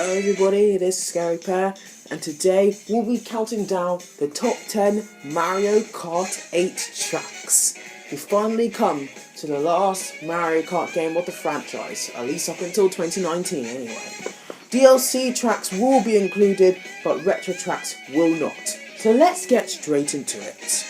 Hello everybody, this is Scary Pear, and today we'll be counting down the top 10 Mario Kart 8 tracks. We finally come to the last Mario Kart game of the franchise, at least up until 2019 anyway. DLC tracks will be included, but retro tracks will not. So let's get straight into it.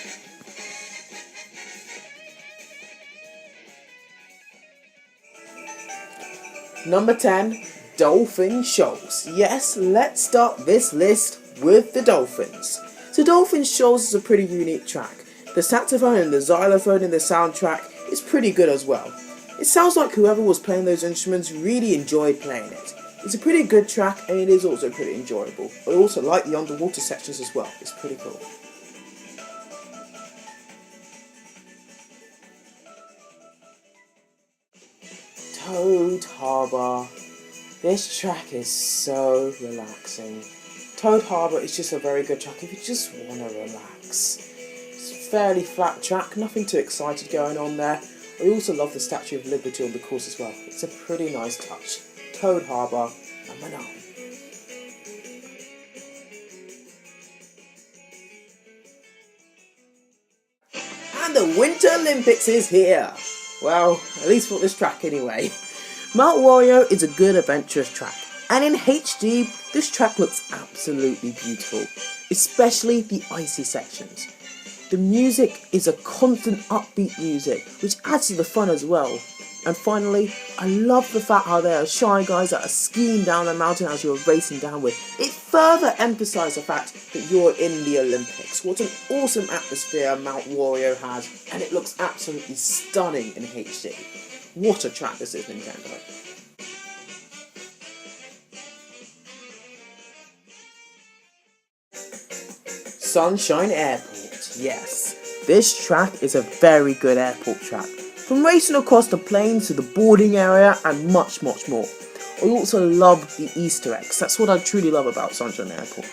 Number 10. Dolphin Shoals. Yes, let's start this list with the Dolphins. So Dolphin Shoals is a pretty unique track. The saxophone and the xylophone in the soundtrack is pretty good as well. It sounds like whoever was playing those instruments really enjoyed playing it. It's a pretty good track and it is also pretty enjoyable. I also like the underwater sections as well, it's pretty cool. Toad Harbor. This track is so relaxing. Toad Harbor is just a very good track if you just want to relax. It's a fairly flat track, nothing too excited going on there. I also love the Statue of Liberty on the course as well. It's a pretty nice touch. Toad Harbor, number 9. And the Winter Olympics is here. Well, at least for this track anyway. Mount Wario is a good adventurous track, and in HD, this track looks absolutely beautiful, especially the icy sections. The music is a constant upbeat music, which adds to the fun as well. And finally, I love the fact how there are Shy Guys that are skiing down the mountain as you're racing downward. It further emphasises the fact that you're in the Olympics. What an awesome atmosphere Mount Wario has, and it looks absolutely stunning in HD. What a track this is, Nintendo. Sunshine Airport. Yes, this track is a very good airport track. From racing across the plains to the boarding area and much more. I also love the Easter eggs. That's what I truly love about Sunshine Airport.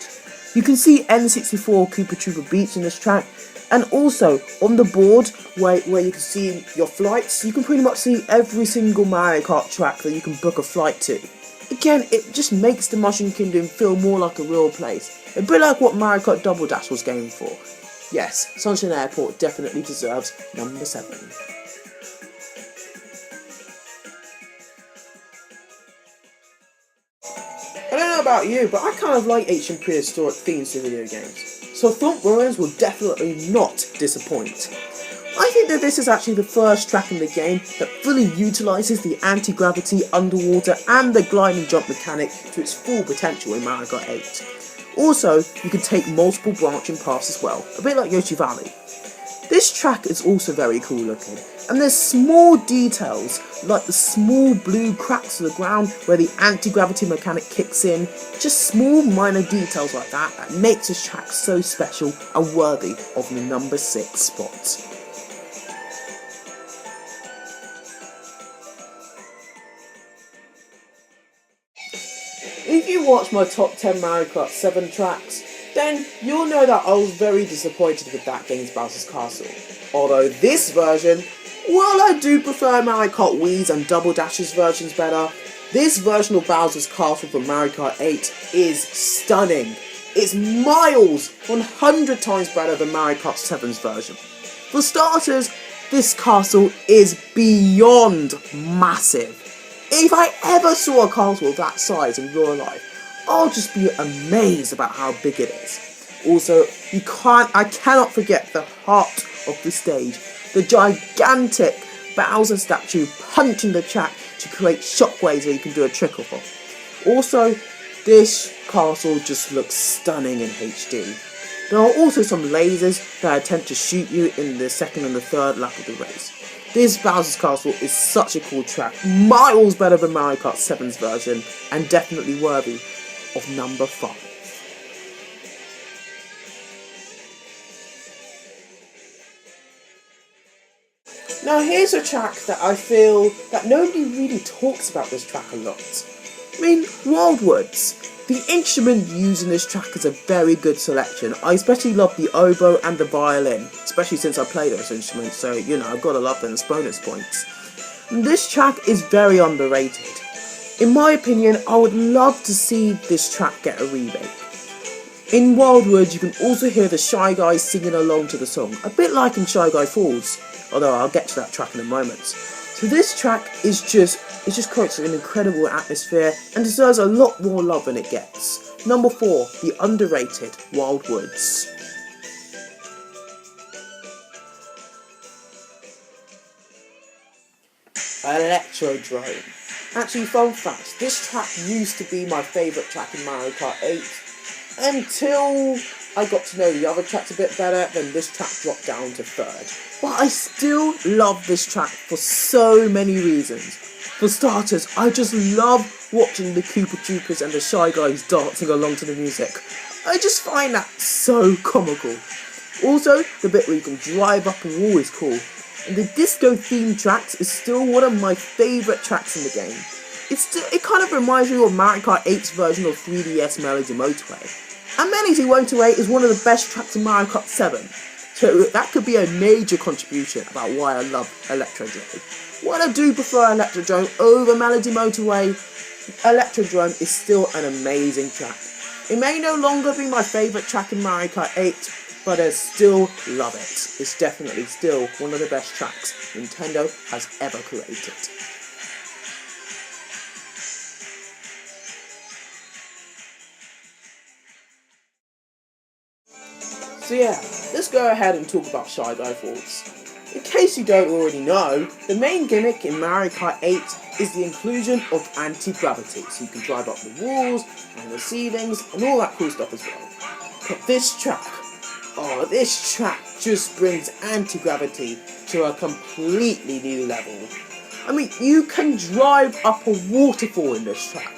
You can see N64 Koopa Troopa Beach in this track, and also on the board where you can see your flights, you can pretty much see every single Mario Kart track that you can book a flight to. Again, it just makes the Mushroom Kingdom feel more like a real place, a bit like what Mario Kart Double Dash was going for. Yes, Sunshine Airport definitely deserves number 7. I don't know about you, but I kind of like ancient prehistoric themes to video games. So Thump Ruins will definitely not disappoint. I think that this is actually the first track in the game that fully utilises the anti-gravity, underwater and the gliding jump mechanic to its full potential in Mario Kart 8. Also, you can take multiple branching paths as well, a bit like Yoshi Valley. This track is also very cool looking, and there's small details like the small blue cracks of the ground where the anti-gravity mechanic kicks in, just small minor details like that makes this track so special and worthy of the number 6 spot. If you watch my top 10 Mario Kart 7 tracks, then you'll know that I was very disappointed with that game's Bowser's Castle. Although this version, while I do prefer Mario Kart Wii's and Double Dash's versions better, this version of Bowser's Castle from Mario Kart 8 is stunning. It's miles, 100 times better than Mario Kart 7's version. For starters, this castle is beyond massive. If I ever saw a castle that size in real life, I'll just be amazed about how big it is. Also, I cannot forget the heart of the stage, the gigantic Bowser statue punching the track to create shockwaves where you can do a trick off of. Also, this castle just looks stunning in HD. There are also some lasers that attempt to shoot you in the second and the third lap of the race. This Bowser's Castle is such a cool track, miles better than Mario Kart 7's version, and definitely worthy of number 5. Now here's a track that I feel that nobody really talks about this track a lot. I mean, Wildwoods. The instrument used in this track is a very good selection. I especially love the oboe and the violin, especially since I play those instruments, so you know, I've got to love them as bonus points. And this track is very underrated. In my opinion, I would love to see this track get a remake. In Wildwood, you can also hear the Shy Guys singing along to the song, a bit like in Shy Guy Falls, although I'll get to that track in a moment. So this track is just creates an incredible atmosphere and deserves a lot more love than it gets. Number 4, the underrated Wildwoods. Electrodrome. Actually, fun fact, this track used to be my favourite track in Mario Kart 8 until I got to know the other tracks a bit better, then this track dropped down to 3rd. But I still love this track for so many reasons. For starters, I just love watching the Koopa Troopers and the Shy Guys dancing along to the music. I just find that so comical. Also, the bit where you can drive up a wall is cool. And the disco theme tracks is still one of my favourite tracks in the game. It kind of reminds me of Mario Kart 8's version of 3DS Melody Motorway. And Melody Motorway is one of the best tracks in Mario Kart 7. So that could be a major contribution about why I love Electrodrome. While I do prefer Electrodrome over Melody Motorway, Electrodrome is still an amazing track. It may no longer be my favourite track in Mario Kart 8, but I still love it. It's definitely still one of the best tracks Nintendo has ever created. So yeah, let's go ahead and talk about Shy Guy Falls. In case you don't already know, the main gimmick in Mario Kart 8 is the inclusion of anti-gravity, so you can drive up the walls and the ceilings and all that cool stuff as well. But this track just brings anti-gravity to a completely new level. I mean, you can drive up a waterfall in this track.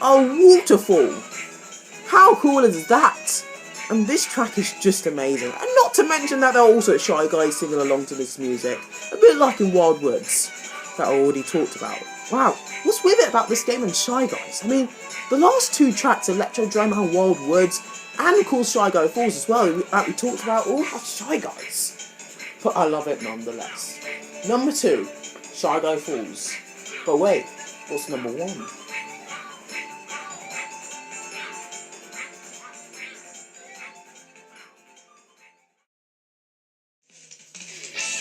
A waterfall! How cool is that? And this track is just amazing. And not to mention that there are also Shy Guys singing along to this music. A bit like in Wildwoods, that I already talked about. Wow, what's with it about this game and Shy Guys? I mean, the last 2 tracks, Electrodrome and Wildwoods, and of course Shy Guy Falls as well, that we talked about, all have Shy Guys. But I love it nonetheless. Number 2, Shy Guy Falls. But wait, what's number 1?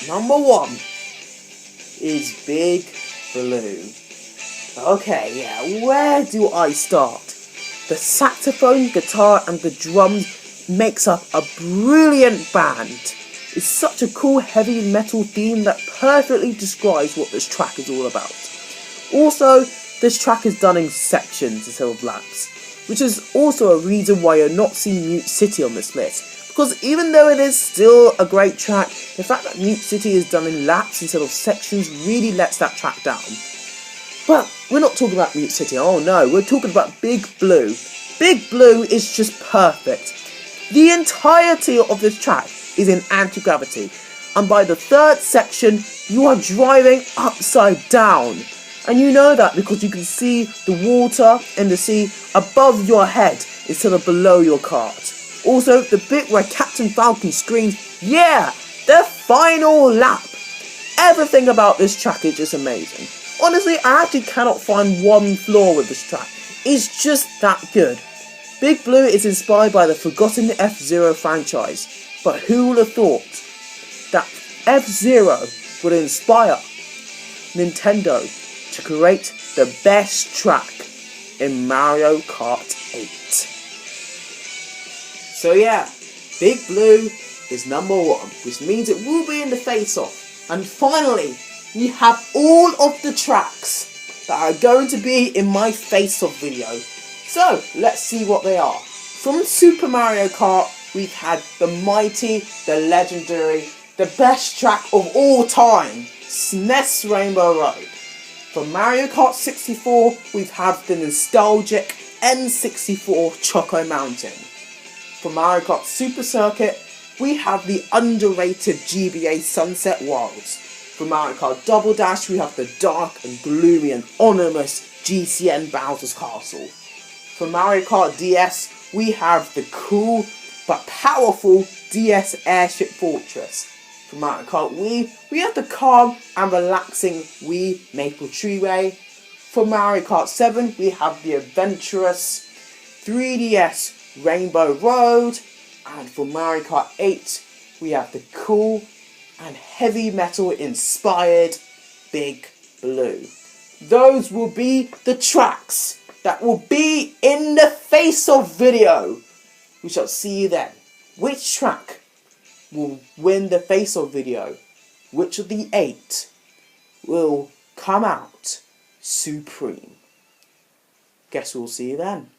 Number 1 is Big Blue. Okay, yeah, where do I start? The saxophone, guitar and the drums makes up a brilliant band. It's such a cool heavy metal theme that perfectly describes what this track is all about. Also, this track is done in sections instead of laps, which is also a reason why you're not seeing Mute City on this list. Because even though it is still a great track, the fact that Mute City is done in laps instead of sections really lets that track down. But we're not talking about Mute City, oh no, we're talking about Big Blue. Big Blue is just perfect. The entirety of this track is in anti-gravity, and by the 3rd section, you are driving upside down. And you know that because you can see the water and the sea above your head instead of below your kart. Also, the bit where Captain Falcon screams, "Yeah, the final lap!" Everything about this track is just amazing. Honestly, I actually cannot find one flaw with this track. It's just that good. Big Blue is inspired by the forgotten F-Zero franchise, but who would have thought that F-Zero would inspire Nintendo to create the best track in Mario Kart 8? So yeah, Big Blue is number 1, which means it will be in the face-off. And finally, we have all of the tracks that are going to be in my face-off video. So, let's see what they are. From Super Mario Kart, we've had the mighty, the legendary, the best track of all time, SNES Rainbow Road. From Mario Kart 64, we've had the nostalgic N64 Choco Mountain. For Mario Kart Super Circuit, we have the underrated GBA Sunset Wilds. For Mario Kart Double Dash, we have the dark and gloomy and ominous GCN Bowser's Castle. For Mario Kart DS, we have the cool but powerful DS Airship Fortress. For Mario Kart Wii, we have the calm and relaxing Wii Maple Treeway. For Mario Kart 7, we have the adventurous 3DS Rainbow Road, and for Mario Kart 8, we have the cool and heavy metal inspired Big Blue. Those will be the tracks that will be in the face-off video. We shall see you then. Which track will win the face-off video? Which of the 8 will come out supreme? Guess we'll see you then.